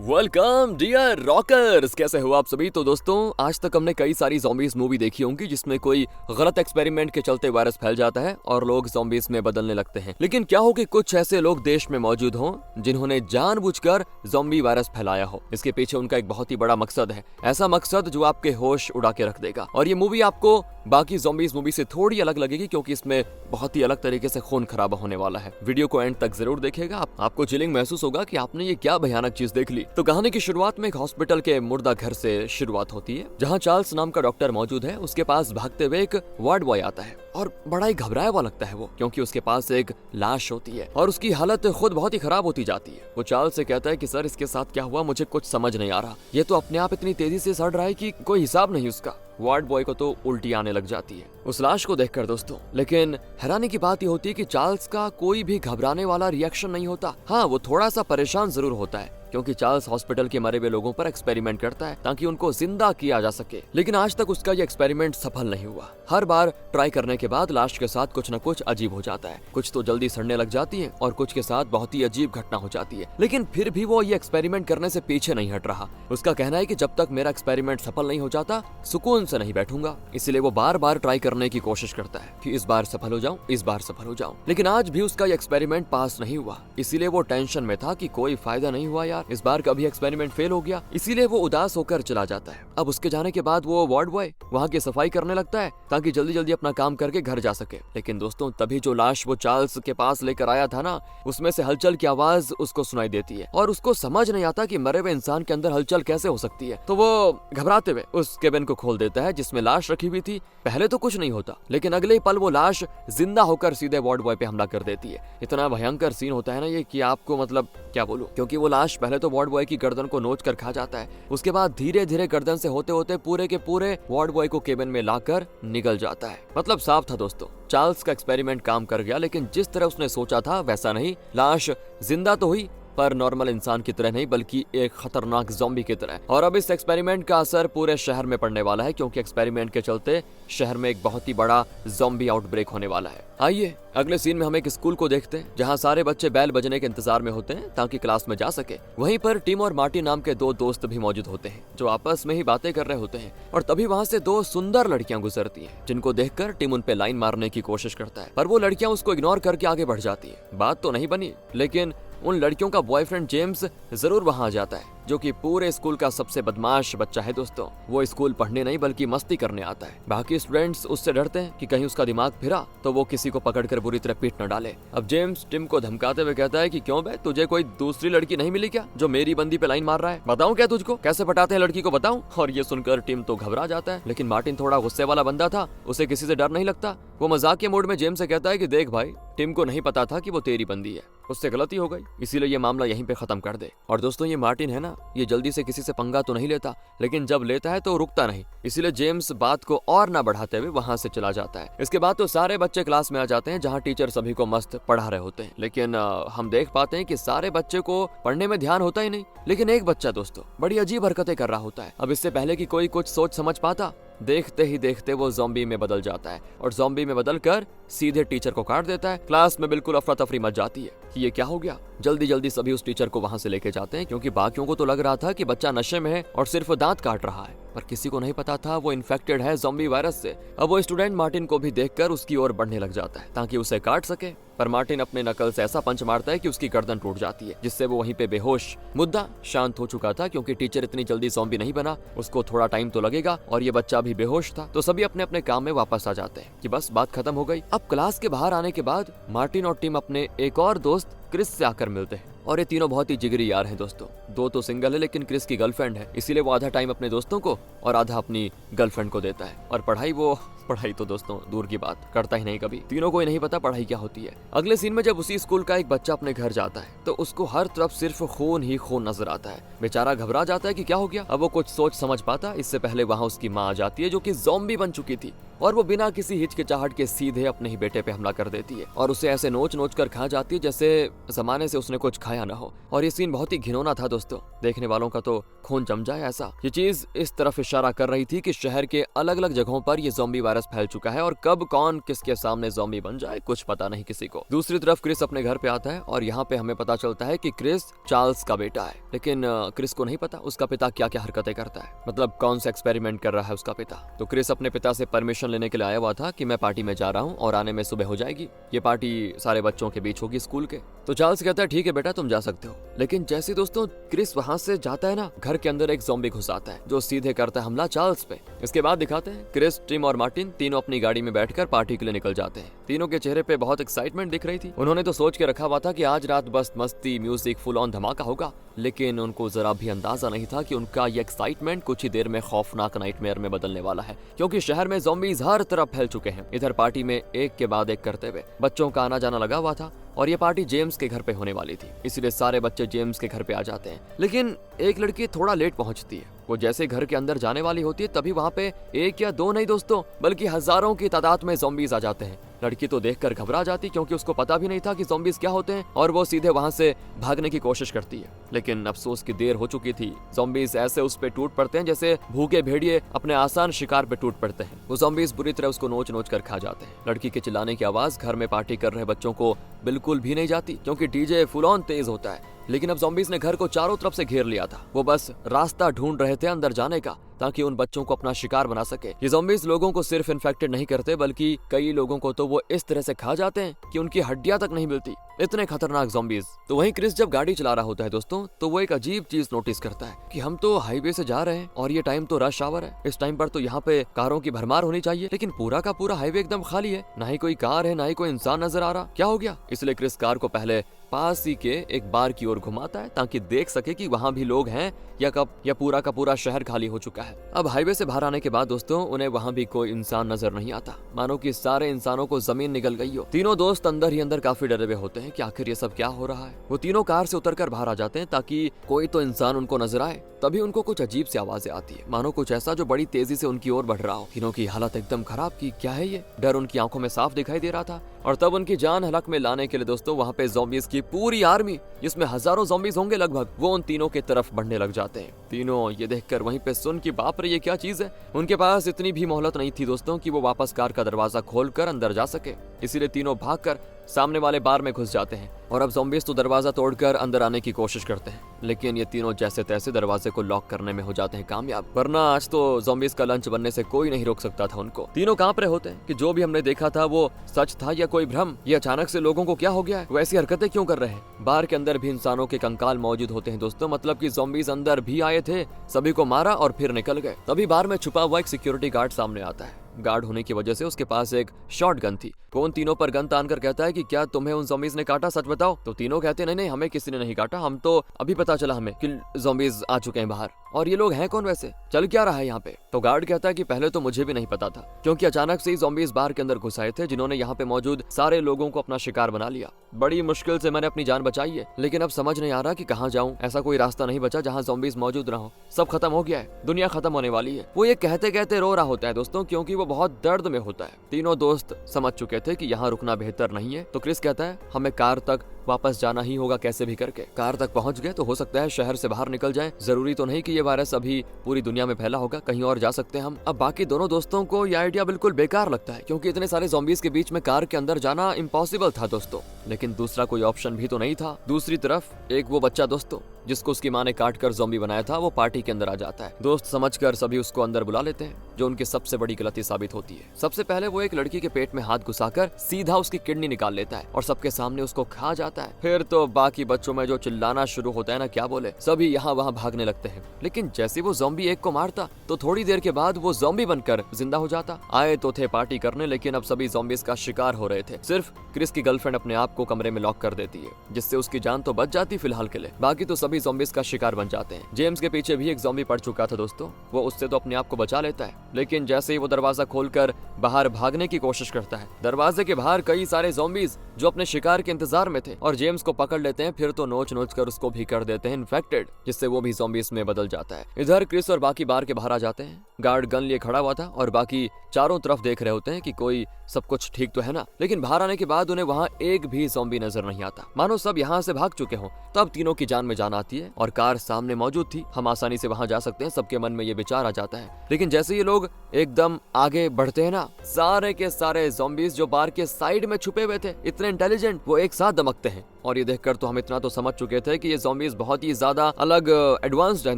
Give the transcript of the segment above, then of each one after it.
Welcome dear rockers, कैसे हो आप सभी। तो दोस्तों, आज तक हमने कई सारी ज़ॉम्बीज़ मूवी देखी होंगी जिसमें कोई गलत एक्सपेरिमेंट के चलते वायरस फैल जाता है और लोग ज़ॉम्बीज़ में बदलने लगते हैं। लेकिन क्या हो कि कुछ ऐसे लोग देश में मौजूद हों जिन्होंने जानबूझकर ज़ॉम्बी वायरस फैलाया हो। इसके पीछे उनका एक बहुत ही बड़ा मकसद है, ऐसा मकसद जो आपके होश उड़ा के रख देगा। और ये मूवी आपको बाकी ज़ॉम्बीज़ मूवी से थोड़ी अलग लगेगी क्योंकि इसमें बहुत ही अलग तरीके से खून खराबा होने वाला है। वीडियो को एंड तक जरूर देखिएगा, आपको चिलिंग महसूस होगा कि आपने ये क्या भयानक चीज देख ली। तो कहानी की शुरुआत में एक हॉस्पिटल के मुर्दा घर से शुरुआत होती है, जहां चार्ल्स नाम का डॉक्टर मौजूद है। उसके पास भागते हुए एक वार्ड बॉय आता है और बड़ा ही घबराया हुआ लगता है वो, क्योंकि उसके पास एक लाश होती है और उसकी हालत खुद बहुत ही खराब होती जाती है। वो चार्ल्स से कहता है कि सर, इसके साथ क्या हुआ, मुझे कुछ समझ नहीं आ रहा। ये तो अपने आप इतनी तेजी से सड़ रहा है कि कोई हिसाब नहीं उसका। वार्ड बॉय को तो उल्टी आने लग जाती है उस लाश को देखकर दोस्तों। लेकिन हैरानी की बात ये होती है कि चार्ल्स का कोई भी घबराने वाला रिएक्शन नहीं होता। हाँ, वो थोड़ा सा परेशान जरूर होता है क्योंकि चार्ल्स हॉस्पिटल के मरे हुए लोगों पर एक्सपेरिमेंट करता है ताकि उनको जिंदा किया जा सके। लेकिन आज तक उसका ये एक्सपेरिमेंट सफल नहीं हुआ। हर बार ट्राई करने के बाद लाश के साथ कुछ न कुछ अजीब हो जाता है। कुछ तो जल्दी सड़ने लग जाती है और कुछ के साथ बहुत ही अजीब घटना हो जाती है। लेकिन फिर भी वो ये एक्सपेरिमेंट करने से पीछे नहीं हट रहा। उसका कहना है कि जब तक मेरा एक्सपेरिमेंट सफल नहीं हो जाता, सुकून से नहीं बैठूंगा। इसलिए वो बार बार ट्राई करने की कोशिश करता है कि इस बार सफल हो जाऊं, इस बार सफल हो जाऊं। लेकिन आज भी उसका ये एक्सपेरिमेंट पास नहीं हुआ। इसीलिए वो टेंशन में था कि कोई फायदा नहीं हुआ यार, इस बार कभी एक्सपेरिमेंट फेल हो गया। इसीलिए वो उदास होकर चला जाता है। अब उसके जाने के बाद वो वार्ड बॉय वहाँ की सफाई करने लगता है ताकि जल्दी जल्दी अपना काम करके घर जा सके। लेकिन दोस्तों, तभी जो लाश वो चार्ल्स के पास लेकर आया था ना, उसमें से हलचल की आवाज उसको सुनाई देती है और उसको समझ नहीं आता कि मरे हुए इंसान के अंदर हलचल कैसे हो सकती है। तो वो घबराते हुए उस केबिन को खोल देता है जिसमें लाश रखी हुई थी। पहले तो कुछ नहीं होता, लेकिन अगले ही पल वो लाश जिंदा होकर सीधे वार्ड बॉय पे हमला कर देती है। इतना भयंकर सीन होता है ना ये कि आपको मतलब क्या बोलूं, क्योंकि वो लाश पहले तो वार्ड बॉय की गर्दन को नोच कर खा जाता है। उसके बाद धीरे धीरे गर्दन से होते होते पूरे के पूरे वार्ड बॉय को केबिन में लाकर निगल जाता है। मतलब साफ था दोस्तों, चार्ल्स का एक्सपेरिमेंट काम कर गया, लेकिन जिस तरह उसने सोचा था वैसा नहीं। लाश जिंदा तो हुई पर नॉर्मल इंसान की तरह नहीं, बल्कि एक खतरनाक ज़ॉम्बी की तरह। और अब इस एक्सपेरिमेंट का असर पूरे शहर में पड़ने वाला है, क्योंकि एक्सपेरिमेंट के चलते शहर में एक बहुत ही बड़ा ज़ॉम्बी आउटब्रेक होने वाला है। आइए अगले सीन में हम एक स्कूल को देखते हैं जहां सारे बच्चे बैल बजने के इंतजार में होते हैं ताकि क्लास में जा सके। वहीं पर टिम और मार्टी नाम के दो दोस्त भी मौजूद होते हैं जो आपस में ही बातें कर रहे होते हैं। और तभी वहां से दो सुंदर लड़कियां गुजरती हैं, जिनको देखकर टिम उन पे लाइन मारने की कोशिश करता है, पर वो लड़कियां उसको इग्नोर करके आगे बढ़ जाती है। बात तो नहीं बनी, लेकिन उन लड़कियों का बॉयफ्रेंड जेम्स जरूर वहां आ जाता है, जो कि पूरे स्कूल का सबसे बदमाश बच्चा है दोस्तों। वो स्कूल पढ़ने नहीं बल्कि मस्ती करने आता है। बाकी स्टूडेंट्स उससे डरते हैं कि कहीं उसका दिमाग फिरा तो वो किसी को पकड़कर बुरी तरह पीट न डाले। अब जेम्स टिम को धमकाते हुए कहता है कि क्यों बे, तुझे कोई दूसरी लड़की नहीं मिली क्या जो मेरी बंदी पे लाइन मार रहा है? बताऊं क्या तुझको, कैसे पटाते हैं लड़की को, बताऊं? और ये सुनकर टिम तो घबरा जाता है, लेकिन मार्टिन थोड़ा गुस्से वाला बंदा था, उसे किसी से डर नहीं लगता। वो मजाक के मूड में जेम्स से कहता है कि देख भाई, टिम को नहीं पता था कि वो तेरी बंदी है, उससे गलती हो गई, इसीलिए ये मामला यहीं पे खत्म कर दे। और दोस्तों, ये मार्टिन है ना, ये जल्दी से किसी से पंगा तो नहीं लेता, लेकिन जब लेता है तो रुकता नहीं। इसीलिए जेम्स बात को और ना बढ़ाते हुए वहां से चला जाता है। इसके बाद तो सारे बच्चे क्लास में आ जाते हैं जहां टीचर सभी को मस्त पढ़ा रहे होते हैं। लेकिन हम देख पाते हैं कि सारे बच्चे को पढ़ने में ध्यान होता ही नहीं, लेकिन एक बच्चा दोस्तों बड़ी अजीब हरकतें कर रहा होता है। अब इससे पहले कि कोई कुछ सोच समझ पाता, देखते ही देखते वो ज़ॉम्बी में बदल जाता है और ज़ॉम्बी में बदलकर सीधे टीचर को काट देता है। क्लास में बिल्कुल अफरा तफरी मच जाती है कि ये क्या हो गया। जल्दी जल्दी सभी उस टीचर को वहां से लेके जाते हैं, क्योंकि बाकियों को तो लग रहा था कि बच्चा नशे में है और सिर्फ दांत काट रहा है, पर किसी को नहीं पता था वो इन्फेक्टेड है ज़ॉम्बी वायरस से। अब वो स्टूडेंट मार्टिन को भी देखकर उसकी ओर बढ़ने लग जाता है ताकि उसे काट सके, पर मार्टिन अपने नकल से ऐसा पंच मारता है कि उसकी गर्दन टूट जाती है, जिससे वो वहीं पे बेहोश। मुद्दा शांत हो चुका था क्योंकि टीचर इतनी जल्दी ज़ॉम्बी नहीं बना, उसको थोड़ा टाइम तो लगेगा, और ये बच्चा भी बेहोश था। तो सभी अपने अपने काम में वापस आ जाते हैं कि बस बात खत्म हो गई। अब क्लास के बाहर आने के बाद मार्टिन और टिम अपने एक और दोस्त क्रिस से आकर मिलते हैं, और ये तीनों बहुत ही जिगरी यार हैं दोस्तों। दो तो सिंगल है, लेकिन क्रिस की गर्लफ्रेंड है, इसीलिए वो आधा टाइम अपने दोस्तों को और आधा अपनी गर्लफ्रेंड को देता है। और पढ़ाई तो दोस्तों दूर की बात, करता ही नहीं कभी। तीनों को ही नहीं पता पढ़ाई क्या होती है। अगले सीन में जब उसी स्कूल का एक बच्चा अपने घर जाता है तो उसको हर तरफ सिर्फ खून ही खून नजर आता है। बेचारा घबरा जाता है कि क्या हो गया। अब वो कुछ सोच समझ पाता, इससे पहले वहाँ उसकी माँ आ जाती है जो कि ज़ॉम्बी बन चुकी थी, और वो बिना किसी हिचकिचाहट के सीधे अपने ही बेटे पे हमला कर देती है और उसे ऐसे नोच नोच कर खा जाती है जैसे जमाने से उसने कुछ खाया ना हो। और ये सीन बहुत ही घिनौना था दोस्तों, देखने वालों का तो खून जम जाए ऐसा। ये चीज इस तरफ इशारा कर रही थी कि शहर के अलग अलग जगहों पर ये ज़ॉम्बी वायरस फैल चुका है और कब कौन किसके सामने ज़ॉम्बी बन जाए कुछ पता नहीं किसी को। दूसरी तरफ क्रिस अपने घर पे आता है और यहाँ पे हमें पता चलता है कि क्रिस चार्ल्स का बेटा है, लेकिन क्रिस को नहीं पता उसका पिता क्या क्या हरकतें करता है, मतलब कौन सा एक्सपेरिमेंट कर रहा है उसका पिता। तो क्रिस अपने पिता से परमिशन लेने के लिए आया हुआ था कि मैं पार्टी में जा रहा हूँ और आने में सुबह हो जाएगी, ये पार्टी सारे बच्चों के बीच होगी स्कूल के। तो चार्ल्स कहता है ठीक है बेटा तुम जा सकते हो। लेकिन जैसे दोस्तों क्रिस वहां से जाता है ना, घर के अंदर एक ज़ॉम्बी घुस आता है जो सीधे करता है हमला चार्ल्स पे। इसके बाद दिखाते हैं क्रिस, टिम और मार्टिन तीनों अपनी गाड़ी में बैठकर पार्टी के लिए निकल जाते हैं। तीनों के चेहरे पे बहुत एक्साइटमेंट दिख रही थी। उन्होंने तो सोच के रखा हुआ था कि आज रात बस मस्ती, म्यूजिक, फुल ऑन धमाका होगा, लेकिन उनको जरा भी अंदाजा नहीं था कि उनका ये एक्साइटमेंट कुछ ही देर में खौफनाक नाइटमेयर में बदलने वाला है, क्योंकि शहर में ज़ॉम्बीज़ हर तरफ फैल चुके हैं। इधर पार्टी में एक के बाद एक करते हुए बच्चों का आना जाना लगा हुआ था और ये पार्टी जेम्स के घर पे होने वाली थी, इसलिए सारे बच्चे जेम्स के घर पे आ जाते हैं। लेकिन एक लड़की थोड़ा लेट पहुंचती है। वो जैसे घर के अंदर जाने वाली होती है तभी वहाँ पे एक या दो नहीं दोस्तों बल्कि हजारों की तादाद में ज़ॉम्बीज़ आ जाते हैं। लड़की तो देखकर घबरा जाती क्योंकि उसको पता भी नहीं था कि ज़ॉम्बीज़ क्या होते हैं और वो सीधे वहाँ से भागने की कोशिश करती है, लेकिन अफसोस की देर हो चुकी थी। ज़ॉम्बीज़ ऐसे उस पे टूट पड़ते हैं जैसे भूखे भेड़िए अपने आसान शिकार पे टूट पड़ते हैं। वो ज़ॉम्बीज़ बुरी तरह उसको नोच नोच कर खा जाते हैं। लड़की के चिल्लाने की आवाज़ घर में पार्टी कर रहे बच्चों को बिल्कुल भी नहीं जाती क्योंकि डीजे फुल ऑन तेज होता है। लेकिन अब ज़ॉम्बीज़ ने घर को चारों तरफ से घेर लिया था। वो बस रास्ता ढूंढ रहे थे अंदर जाने का ताकि उन बच्चों को अपना शिकार बना सके। ये ज़ॉम्बीज़ लोगों को सिर्फ इन्फेक्टेड नहीं करते बल्कि कई लोगों को तो वो इस तरह से खा जाते हैं कि उनकी हड्डियां तक नहीं मिलती, इतने खतरनाक ज़ॉम्बीज़। तो वहीं क्रिस जब गाड़ी चला रहा होता है दोस्तों तो वो एक अजीब चीज नोटिस करता है कि हम तो हाईवे से जा रहे हैं और ये टाइम तो रश आवर है। इस टाइम पर तो यहाँ पे कारों की भरमार होनी चाहिए, लेकिन पूरा का पूरा हाईवे एकदम खाली है, ना ही कोई कार है ना ही कोई इंसान नजर आ रहा। क्या हो गया? इसलिए क्रिस कार को पहले पास ही के एक बार की ओर घुमाता है ताकि देख सके कि वहाँ भी लोग हैं या कब या पूरा का पूरा शहर खाली हो चुका है। अब हाईवे से बाहर आने के बाद दोस्तों उन्हें वहाँ भी कोई इंसान नजर नहीं आता, मानो कि सारे इंसानों को जमीन निकल गई हो। तीनों दोस्त अंदर ही अंदर काफी डरे हुए होते हैं कि आखिर ये सब क्या हो रहा है। वो तीनों कार से उतरकर बाहर आ जाते हैं ताकि कोई तो इंसान उनको नजर आए। तभी उनको कुछ अजीब सी आवाजें आती है, मानो कुछ ऐसा जो बड़ी तेजी से उनकी ओर बढ़ रहा हो। तीनों की हालत एकदम खराब की क्या है ये, डर उनकी आंखों में साफ दिखाई दे रहा था। और तब उनकी जान हलक में लाने के लिए दोस्तों वहाँ पे ज़ॉम्बीज़ की पूरी आर्मी, जिसमें हजारों ज़ॉम्बीज़ होंगे लगभग, वो उन तीनों की तरफ बढ़ने लग जाते हैं। तीनों ये देखकर वहीं पे सुन कि बाप रे ये क्या चीज है। उनके पास इतनी भी मोहलत नहीं थी दोस्तों कि वो वापस कार का दरवाजा खोलकर अंदर जा सके, इसीलिए तीनों भागकर सामने वाले बार में घुस जाते हैं। और अब ज़ॉम्बीज़ तो दरवाजा तोड़कर अंदर आने की कोशिश करते हैं, लेकिन ये तीनों जैसे तैसे दरवाजे को लॉक करने में हो जाते हैं कामयाब। वरना आज तो ज़ॉम्बीज़ का लंच बनने से कोई नहीं रोक सकता था उनको। तीनों कांप रहे होते हैं कि जो भी हमने देखा था वो सच था या कोई भ्रम, ये अचानक से लोगों को क्या हो गया है, वैसी हरकतें क्यों कर रहे हैं। बार के अंदर भी इंसानों के कंकाल मौजूद होते हैं दोस्तों, मतलब कि ज़ॉम्बीज़ अंदर भी आए थे, सभी को मारा और फिर निकल गए। तभी बार में छुपा हुआ एक सिक्योरिटी गार्ड सामने आता है। गार्ड होने की वजह से उसके पास एक शॉट गन थी। वो उन तीनों पर गन तान कर कहता है कि क्या तुम्हें उन ज़ॉम्बीज़ ने काटा, सच बताओ। तो तीनों कहते नहीं नहीं हमें किसी ने नहीं काटा, हम तो अभी पता चला हमें कि ज़ॉम्बीज़ आ चुके हैं बाहर। और ये लोग हैं कौन वैसे, चल क्या रहा है यहाँ पे। तो गार्ड कहता है कि पहले तो मुझे भी नहीं पता था, क्योंकि अचानक से ही ज़ॉम्बीज़ बार के अंदर घुस आए थे जिन्होंने यहाँ पे मौजूद सारे लोगों को अपना शिकार बना लिया। बड़ी मुश्किल से मैंने अपनी जान बचाई है, लेकिन अब समझ नहीं आ रहा कि कहाँ जाऊँ। ऐसा कोई रास्ता नहीं बचा जहाँ ज़ॉम्बीज़ मौजूद ना हो, सब खत्म हो गया है, दुनिया खत्म होने वाली है। वो ये कहते कहते रो रहा होता है दोस्तों, क्योंकि वो बहुत दर्द में होता है। तीनों दोस्त समझ चुके थे कि यहाँ रुकना बेहतर नहीं है। तो क्रिस कहता है हमें कार तक वापस जाना ही होगा कैसे भी करके। कार तक पहुंच गए तो हो सकता है शहर से बाहर निकल जाएं, जरूरी तो नहीं कि ये वायरस अभी पूरी दुनिया में फैला होगा, कहीं और जा सकते हैं हम। अब बाकी दोनों दोस्तों को ये आइडिया बिल्कुल बेकार लगता है, क्योंकि इतने सारे ज़ॉम्बीज़ के बीच में कार के अंदर जाना इम्पॉसिबल था दोस्तों। लेकिन दूसरा कोई ऑप्शन भी तो नहीं था। दूसरी तरफ एक वो बच्चा दोस्तों जिसको उसकी माँ ने काट कर ज़ॉम्बी बनाया था, वो पार्टी के अंदर आ जाता है। दोस्त समझकर सभी उसको अंदर बुला लेते हैं, जो उनकी सबसे बड़ी गलती साबित होती है। सबसे पहले वो एक लड़की के पेट में हाथ घुसाकर सीधा उसकी किडनी निकाल लेता है और सबके सामने उसको खा जाता है। फिर तो बाकी बच्चों में जो चिल्लाना शुरू होता है ना, क्या बोले, सभी यहाँ वहाँ भागने लगते हैं। लेकिन जैसे वो ज़ॉम्बी एक को मारता तो थोड़ी देर के बाद वो ज़ॉम्बी बनकर जिंदा हो जाता। आए तो थे पार्टी करने, लेकिन अब सभी ज़ॉम्बीज़ का शिकार हो रहे थे। सिर्फ क्रिस की गर्लफ्रेंड अपने आप को कमरे में लॉक कर देती है, जिससे उसकी जान तो बच जाती फिलहाल के लिए। बाकी तो सभी ज़ॉम्बीज़ का शिकार बन जाते हैं। जेम्स के पीछे भी एक ज़ॉम्बी पड़ चुका था दोस्तों, वो उससे तो अपने आप को बचा लेता है, लेकिन जैसे ही वो दरवाजा खोलकर बाहर भागने की कोशिश करता है, दरवाजे के बाहर कई सारे ज़ॉम्बीज़ जो अपने शिकार के इंतजार में थे और जेम्स को पकड़ लेते हैं, फिर तो नोच नोच कर उसको भी कर देते हैं इन्फेक्टेड, जिससे वो भी ज़ॉम्बीज में बदल जाता है। इधर क्रिस और बाकी बार के बाहर आ जाते हैं। गार्ड गन लिए खड़ा हुआ था और बाकी चारों तरफ देख रहे होते हैं कि कोई सब कुछ ठीक तो है ना। लेकिन बाहर आने के बाद उन्हें वहाँ एक भी ज़ॉम्बी नजर नहीं आता, मानो सब यहाँ से भाग चुके हों। तब तीनों की जान में जान आती है और कार सामने मौजूद थी, हम आसानी से वहाँ जा सकते हैं। सबके मन में ये विचार आ जाता है। लेकिन जैसे ये लोग एकदम आगे बढ़ते हैं ना, सारे के सारे ज़ॉम्बीज जो बार के साइड में छुपे हुए थे, इतने इंटेलिजेंट, वो एक साथ दमकते हैं। और ये देखकर तो हम इतना तो समझ चुके थे कि ये ज़ॉम्बीज बहुत ही ज्यादा अलग एडवांस्ड हैं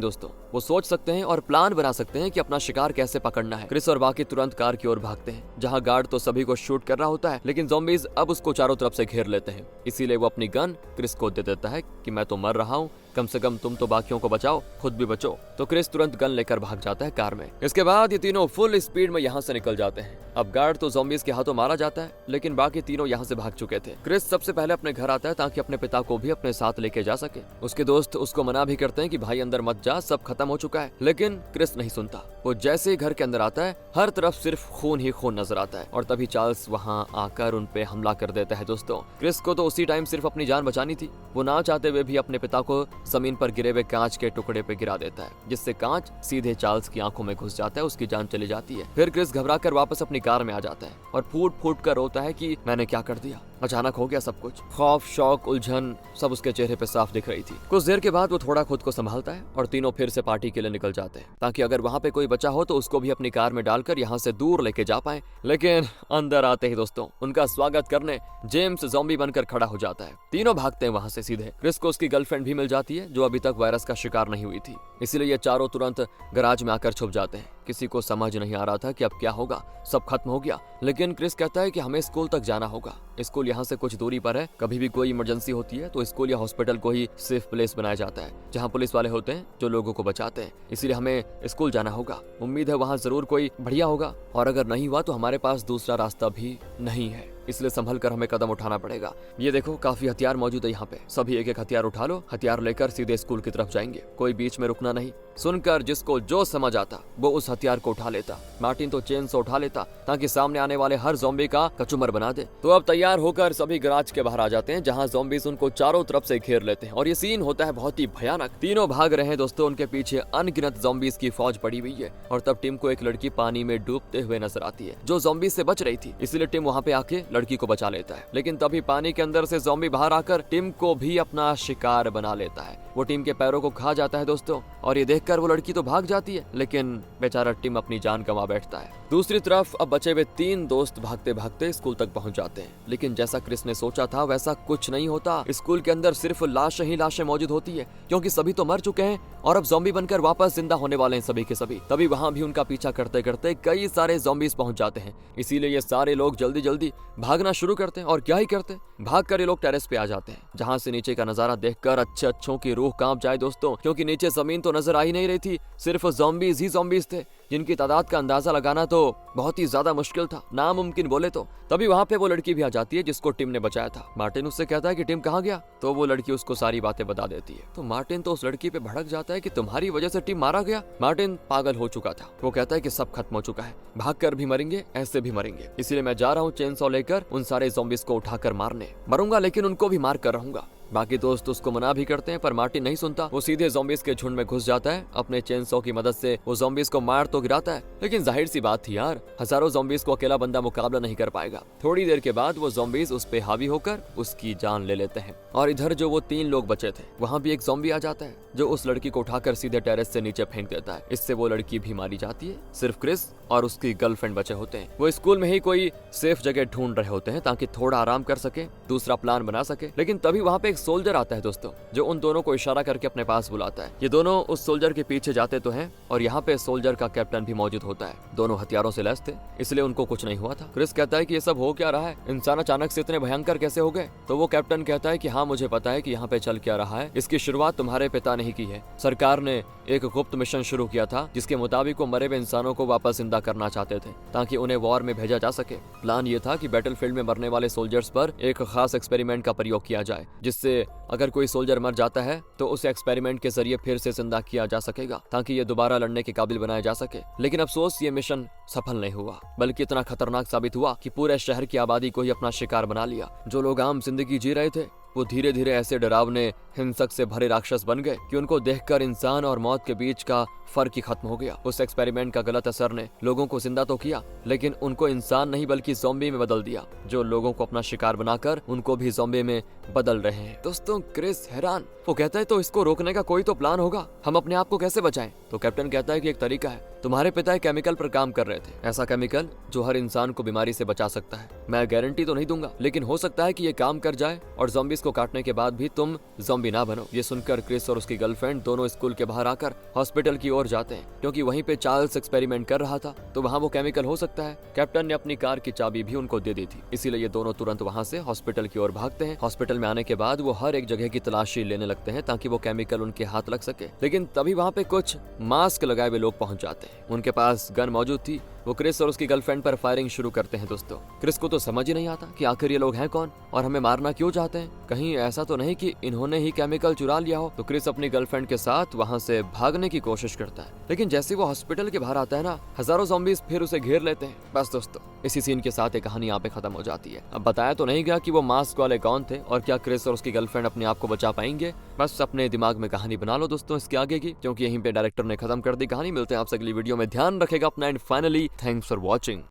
दोस्तों। वो सोच सकते हैं और प्लान बना सकते हैं कि अपना शिकार कैसे पकड़ना है। क्रिस और बाकी तुरंत कार की ओर भागते हैं, जहां गार्ड तो सभी को शूट कर रहा होता है, लेकिन ज़ॉम्बीज अब उसको चारों तरफ से घेर लेते हैं। इसीलिए वो अपनी गन क्रिस को दे देता है कि मैं तो मर रहा हूँ, कम से कम तुम तो बाकियों को बचाओ, खुद भी बचो। तो क्रिस तुरंत गन लेकर भाग जाता है कार में। इसके बाद ये तीनों फुल स्पीड में यहाँ से निकल जाते हैं। अब गार्ड तो ज़ॉम्बीज के हाथों मारा जाता है, लेकिन बाकी तीनों यहाँ से भाग चुके थे। क्रिस सबसे पहले अपने घर आता है ताकि अपने पिता को भी अपने साथ लेके जा सके। उसके दोस्त उसको मना भी करते हैं कि भाई अंदर मत जा, सब खत्म हो चुका है, लेकिन क्रिस नहीं सुनता। वो जैसे ही घर के अंदर आता है, हर तरफ सिर्फ खून ही खून नजर आता है और तभी चार्ल्स वहाँ आकर उन पे हमला कर देता है दोस्तों। क्रिस को तो उसी टाइम सिर्फ अपनी जान बचानी थी। वो ना चाहते हुए भी अपने पिता को जमीन पर गिरे हुए कांच के टुकड़े पे गिरा देता है, जिससे कांच सीधे चार्ल्स की आंखों में घुस जाता है, उसकी जान चली जाती है। फिर क्रिस घबराकर वापस अपनी कार में आ जाता है और फूट फूट कर रोता है कि मैंने क्या कर दिया, अचानक हो गया सब कुछ। खौफ, शौक, उलझन सब उसके चेहरे पे साफ दिख रही थी। कुछ देर के बाद वो थोड़ा खुद को संभालता है और तीनों फिर से पार्टी के लिए निकल जाते हैं, ताकि अगर वहाँ पे कोई बचा हो तो उसको भी अपनी कार में डालकर यहाँ से दूर लेके जा पाए। लेकिन अंदर आते ही दोस्तों उनका स्वागत करने जेम्स ज़ॉम्बी बनकर खड़ा हो जाता है। तीनों भागते हैं वहाँ से सीधे। क्रिस को उसकी गर्लफ्रेंड भी मिल जाती है, जो अभी तक वायरस का शिकार नहीं हुई थी। इसीलिए ये चारों तुरंत गैराज में आकर छुप जाते हैं। किसी को समझ नहीं आ रहा था कि अब क्या होगा, सब खत्म हो गया। लेकिन क्रिस कहता है कि हमें स्कूल तक जाना होगा, स्कूल यहाँ से कुछ दूरी पर है, कभी भी कोई इमरजेंसी होती है तो स्कूल या हॉस्पिटल को ही सेफ प्लेस बनाया जाता है, जहाँ पुलिस वाले होते हैं जो लोगों को बचाते हैं। इसीलिए हमें स्कूल जाना होगा, उम्मीद है वहाँ जरूर कोई बढ़िया होगा, और अगर नहीं हुआ तो हमारे पास दूसरा रास्ता भी नहीं है, इसलिए संभल कर हमें कदम उठाना पड़ेगा। ये देखो काफी हथियार मौजूद है यहाँ पे, सभी एक एक हथियार उठा लो, हथियार लेकर सीधे स्कूल की तरफ जाएंगे, कोई बीच में रुकना नहीं। सुनकर जिसको जो समझ आता वो उस हथियार को उठा लेता। मार्टिन तो चेन से उठा लेता ताकि सामने आने वाले हर ज़ॉम्बी का कचूमर बना दे। तो अब तैयार होकर सभी गैराज के बाहर आ जाते हैं, जहाँ ज़ॉम्बीज उनको चारों तरफ से घेर लेते हैं और ये सीन होता है बहुत ही भयानक। तीनों भाग रहे हैं दोस्तों, उनके पीछे अनगिनत ज़ॉम्बीज की फौज पड़ी हुई है। और तब टिम को एक लड़की पानी में डूबते हुए नजर आती है, जो ज़ॉम्बीज से बच रही थी, इसलिए टिम वहाँ पे आके लड़की को बचा लेता है। लेकिन तभी पानी के अंदर से ज़ॉम्बी बाहर आकर टिम को भी अपना शिकार बना लेता है। वो टिम के पैरों को खा जाता है दोस्तों, और ये देखकर वो लड़की तो भाग जाती है, लेकिन बेचारा टिम अपनी जान गंवा बैठता है। दूसरी तरफ अब बचे हुए तीन दोस्त भागते भागते स्कूल तक पहुंच जाते हैं, लेकिन जैसा क्रिस ने सोचा था वैसा कुछ नहीं होता। स्कूल के अंदर सिर्फ लाशें ही लाशें मौजूद होती है, क्योंकि सभी तो मर चुके हैं और अब ज़ॉम्बी बनकर वापस जिंदा होने वाले हैं सभी के सभी। तभी वहाँ भी उनका पीछा करते करते कई सारे ज़ॉम्बीज पहुंच जाते हैं, इसीलिए ये सारे लोग जल्दी जल्दी भागना शुरू करते हैं। और क्या ही करते, भागकर ये लोग टेरेस पे आ जाते हैं, जहाँ से नीचे का नजारा देखकर अच्छों की रूह कांप जाए दोस्तों, क्योंकि नीचे जमीन तो नजर आ ही नहीं रही थी, सिर्फ ज़ॉम्बीज ही ज़ॉम्बीज थे, जिनकी तादाद का अंदाजा लगाना तो बहुत ही ज्यादा मुश्किल था, नामुमकिन बोले तो। तभी वहाँ पे वो लड़की भी आ जाती है जिसको टिम ने बचाया था। मार्टिन उससे कहता है कि टिम कहाँ गया, तो वो लड़की उसको सारी बातें बता देती है। तो मार्टिन तो उस लड़की पे भड़क जाता है कि तुम्हारी वजह से टिम मारा गया। मार्टिन पागल हो चुका था, वो कहता है कि सब खत्म हो चुका है, भाग कर भी मरेंगे, ऐसे भी मरेंगे, इसलिए मैं जा रहा हूँ चेन सॉ लेकर उन सारे ज़ॉम्बीज को उठाकर मारने। मरूंगा लेकिन उनको भी मार कर रहूंगा। बाकी दोस्त उसको मना भी करते हैं, पर मार्टिन नहीं सुनता। वो सीधे ज़ॉम्बीज के झुंड में घुस जाता है। अपने चेन सॉ की मदद से वो ज़ॉम्बीज को मार तो गिराता है, लेकिन जाहिर सी बात थी यार, हजारों ज़ॉम्बीज को अकेला बंदा मुकाबला नहीं कर पाएगा। थोड़ी देर के बाद वो ज़ॉम्बीज उस पे हावी होकर उसकी जान ले लेते हैं। और इधर जो वो तीन लोग बचे थे, वहाँ भी एक ज़ॉम्बी आ जाता है, जो उस लड़की को उठाकर सीधे टेरेस से नीचे फेंक देता है। इससे वो लड़की भी मारी जाती है। सिर्फ क्रिस और उसकी गर्लफ्रेंड बचे होते हैं। वो स्कूल में ही कोई सेफ जगह ढूंढ रहे होते हैं ताकि थोड़ा आराम कर सके, दूसरा प्लान बना सके। लेकिन तभी वहाँ पे एक सोल्जर आता है दोस्तों, जो उन दोनों को इशारा करके अपने पास बुलाता है। ये दोनों उस सोल्जर के पीछे जाते तो हैं, और यहाँ पे सोल्जर का कैप्टन भी मौजूद होता है। दोनों हथियारों से लैस थे, इसलिए उनको कुछ नहीं हुआ था। क्रिस कहता है कि ये सब हो क्या रहा है, इंसान अचानक से इतने भयंकर कैसे हो गए। तो वो कैप्टन कहता है कि हाँ, मुझे पता है कि यहाँ पे चल क्या रहा है। इसकी शुरुआत तुम्हारे पिता ने ही की है। सरकार ने एक गुप्त मिशन शुरू किया था, जिसके मुताबिक वो मरे हुए इंसानों को वापस जिंदा करना चाहते थे, ताकि उन्हें वॉर में भेजा जा सके। प्लान ये था कि बैटलफील्ड में मरने वाले सोल्जर्स पर एक खास एक्सपेरिमेंट का प्रयोग किया जाए, जिससे अगर कोई सोल्जर मर जाता है तो उसे एक्सपेरिमेंट के जरिए फिर से जिंदा किया जा सकेगा, ताकि ये दोबारा लड़ने के काबिल बनाया जा सके। लेकिन अफसोस ये मिशन सफल नहीं हुआ, बल्कि इतना खतरनाक साबित हुआ कि पूरे शहर की आबादी को ही अपना शिकार बना लिया। जो लोग आम जिंदगी जी रहे थे वो धीरे धीरे ऐसे डरावने हिंसक से भरे राक्षस बन गए कि उनको देखकर इंसान और मौत के बीच का फर्क ही खत्म हो गया। उस एक्सपेरिमेंट का गलत असर ने लोगों को जिंदा तो किया, लेकिन उनको इंसान नहीं बल्कि ज़ॉम्बी में बदल दिया, जो लोगों को अपना शिकार बनाकर उनको भी ज़ॉम्बी में बदल रहे हैं। दोस्तों क्रिस हैरान, वो कहता है तो इसको रोकने का कोई तो प्लान होगा, हम अपने आप को कैसे बचाएं? तो कैप्टन कहता है कि एक तरीका है, तुम्हारे पिता एक केमिकल पर काम कर रहे थे, ऐसा केमिकल जो हर इंसान को बीमारी से बचा सकता है। मैं गारंटी तो नहीं दूंगा, लेकिन हो सकता है कि ये काम कर जाए और ज़ॉम्बीज को काटने के बाद भी तुम ज़ॉम्बी ना बनो। ये सुनकर क्रिस और उसकी गर्लफ्रेंड दोनों स्कूल के बाहर आकर हॉस्पिटल की ओर जाते हैं, क्योंकि वहीं पे चार्ल्स एक्सपेरिमेंट कर रहा था, तो वहाँ वो केमिकल हो सकता है। कैप्टन ने अपनी कार की चाबी भी उनको दे दी थी, इसीलिए ये दोनों तुरंत वहाँ से हॉस्पिटल की ओर भागते हैं। हॉस्पिटल में आने के बाद वो हर एक जगह की तलाशी लेने लगते हैं ताकि वो केमिकल उनके हाथ लग सके, लेकिन तभी वहाँ पे कुछ मास्क लगाए हुए लोग पहुंच जाते हैं। उनके पास गन मौजूद थी। वो क्रिस और उसकी गर्लफ्रेंड पर फायरिंग शुरू करते हैं। दोस्तों क्रिस को तो समझ ही नहीं आता कि आखिर ये लोग हैं कौन और हमें मारना क्यों चाहते हैं। कहीं ऐसा तो नहीं कि इन्होंने ही केमिकल चुरा लिया हो। तो क्रिस अपनी गर्लफ्रेंड के साथ वहाँ से भागने की कोशिश करता है, लेकिन जैसे वो हॉस्पिटल के बाहर आता है ना, हजारों ज़ॉम्बीज फिर उसे घेर लेते हैं। बस दोस्तों इसी सीन के साथ एक कहानी यहाँ पे खत्म हो जाती है। अब बताया तो नहीं गया कि वो मास्क वाले कौन थे और क्या क्रिस और उसकी गर्लफ्रेंड अपने आप को बचा पाएंगे। बस अपने दिमाग में कहानी बना लो दोस्तों इसके आगे की, क्योंकि यहीं पे डायरेक्टर ने खत्म कर दी कहानी। मिलते हैं आपसे अगली वीडियो में, ध्यान रखेगा अपना and finally thanks for watching.